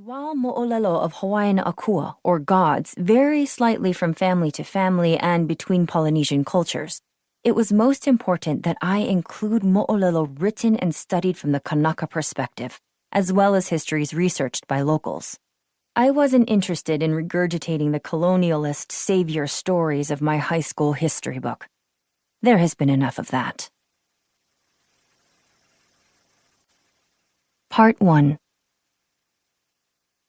while mo'olelo of Hawaiian akua, or gods, vary slightly from family to family and between Polynesian cultures, it was most important that I include mo'olelo written and studied from the Kanaka perspective, as well as histories researched by locals. I wasn't interested in regurgitating the colonialist savior stories of my high school history book. There has been enough of that. Part 1.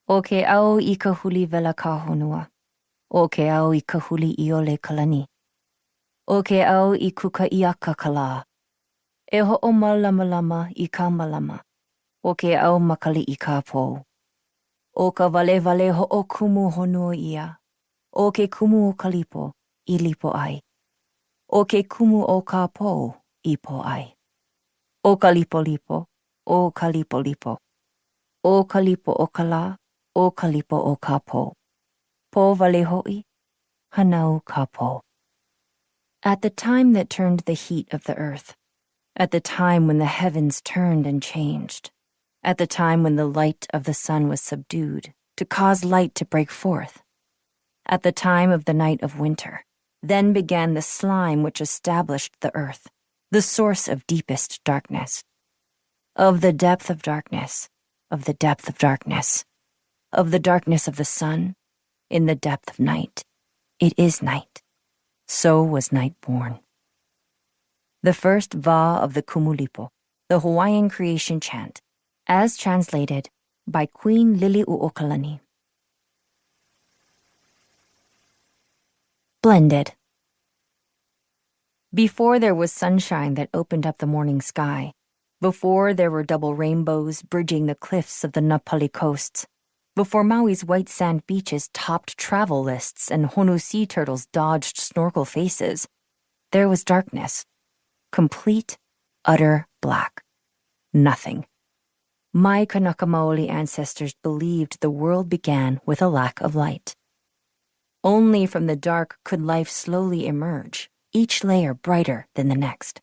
O ke au I ka huli vela ka honua. O ke au I ka huli I ole kalani. O ke au I kuka iaka kala. E ho'o malama I ka malama. O ke au makali I ka pou. O ka vale ho'o kumu honua ia. O ke kumu o kalipo I lipo ai. O ke kumu o ka pou I po ai. O ka lipo, o ka lipo. O ka lipo o ka la. O ka lipo o ka pou. Po vale ho'i, hanau ka pou. At the time that turned the heat of the earth, at the time when the heavens turned and changed, at the time when the light of the sun was subdued to cause light to break forth, at the time of the night of winter, then began the slime which established the earth, the source of deepest darkness. Of the depth of darkness, of the depth of darkness, of the darkness of the sun, in the depth of night, it is night. So was night born. The first va of the Kumulipo, the Hawaiian creation chant, as translated by Queen Liliuokalani. Blended. Before there was sunshine that opened up the morning sky, before there were double rainbows bridging the cliffs of the Napali coasts, before Maui's white sand beaches topped travel lists and Honu sea turtles dodged snorkel faces, there was darkness. Complete, utter black. Nothing. My Kanaka Maoli ancestors believed the world began with a lack of light. Only from the dark could life slowly emerge, each layer brighter than the next.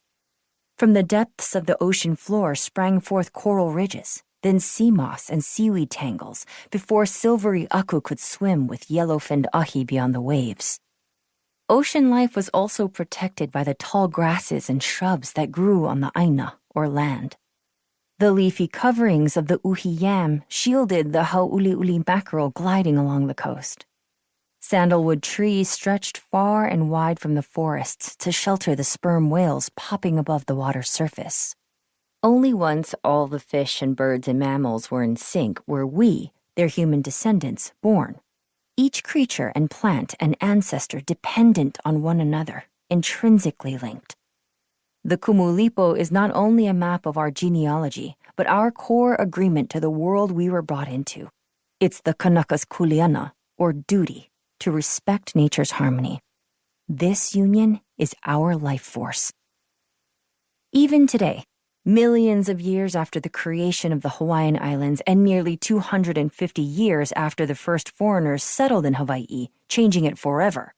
From the depths of the ocean floor sprang forth coral ridges, then sea moss and seaweed tangles, before silvery aku could swim with yellow-finned ahi beyond the waves. Ocean life was also protected by the tall grasses and shrubs that grew on the aina, or land. The leafy coverings of the uhi yam shielded the hau'uli'uli mackerel gliding along the coast. Sandalwood trees stretched far and wide from the forests to shelter the sperm whales popping above the water's surface. Only once all the fish and birds and mammals were in sync were we, their human descendants, born. Each creature and plant and ancestor dependent on one another, intrinsically linked. The Kumulipo is not only a map of our genealogy, but our core agreement to the world we were brought into. It's the Kanaka's kuleana, or duty, to respect nature's harmony. This union is our life force. Even today, millions of years after the creation of the Hawaiian Islands and nearly 250 years after the first foreigners settled in Hawaii, changing it forever,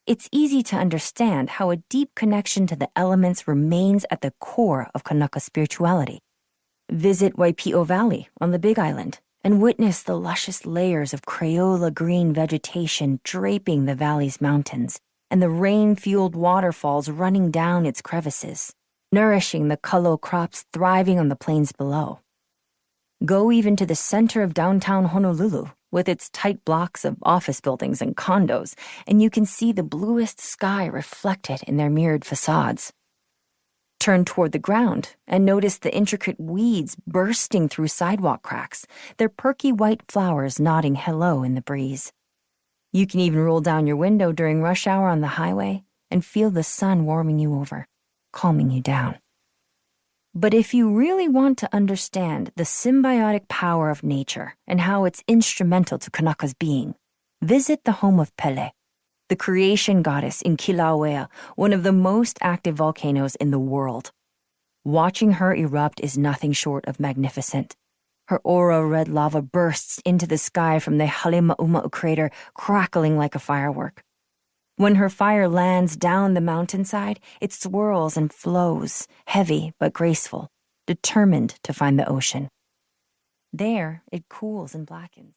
it's easy to understand how a deep connection to the elements remains at the core of Kanaka spirituality. Visit Waipio Valley on the Big Island and witness the luscious layers of Crayola green vegetation draping the valley's mountains and the rain-fueled waterfalls running down its crevices, nourishing the kalo crops thriving on the plains below. Go even to the center of downtown Honolulu, with its tight blocks of office buildings and condos, and you can see the bluest sky reflected in their mirrored facades. Turn toward the ground and notice the intricate weeds bursting through sidewalk cracks, their perky white flowers nodding hello in the breeze. You can even roll down your window during rush hour on the highway and feel the sun warming you over, calming you down. But if you really want to understand the symbiotic power of nature and how it's instrumental to Kanaka's being, visit the home of Pele, the creation goddess in Kilauea, one of the most active volcanoes in the world. Watching her erupt is nothing short of magnificent. Her aura red lava bursts into the sky from the Halema'uma'u crater, crackling like a firework. When her fire lands down the mountainside, it swirls and flows, heavy but graceful, determined to find the ocean. There, it cools and blackens.